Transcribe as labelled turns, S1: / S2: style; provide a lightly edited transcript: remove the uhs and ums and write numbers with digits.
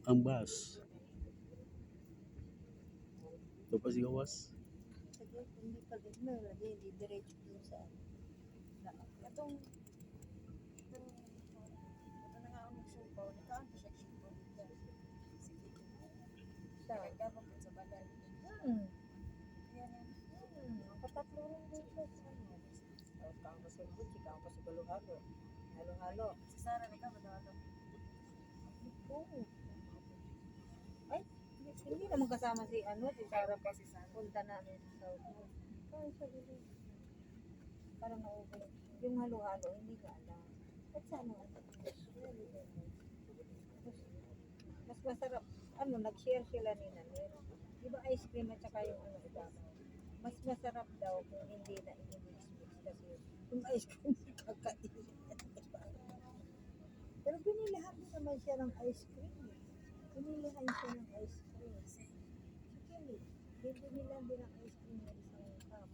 S1: ang bus. Ito pa si Gawas.
S2: Sige, hindi pa din mo. Hindi diretso dun sa
S3: Itong ito na nga ang magsumpaw. Nakaano siya sumpaw dito. Sige.
S2: sa
S3: Nagkabang po sa badal. Yan yan.
S2: ang katatlo rin dito sa ano. Kang pasulbot, si kang pasugalo-halo. Halo-halo.
S3: Si Sarah nagkabadalo.
S2: Oo. Ay, hindi naman kasama si ano, si Sarah pa.
S3: Si Sarah.
S2: Punta namin sa South. Kaya sabi ko, parang na-over. Yung halo-halo, hindi ka alam. At sana, mas masarap, ano, nag-share sila ni Nanir. Di ba ice cream at saka yung ano, iba? Mas masarap daw kung hindi na i-mix-mix kasi yung ice cream kakainin. Pero binilihan din naman siya ng ice cream. Binilihan siya ng ice cream. Si Kelly, binilihan din ng ice cream ng isang cup.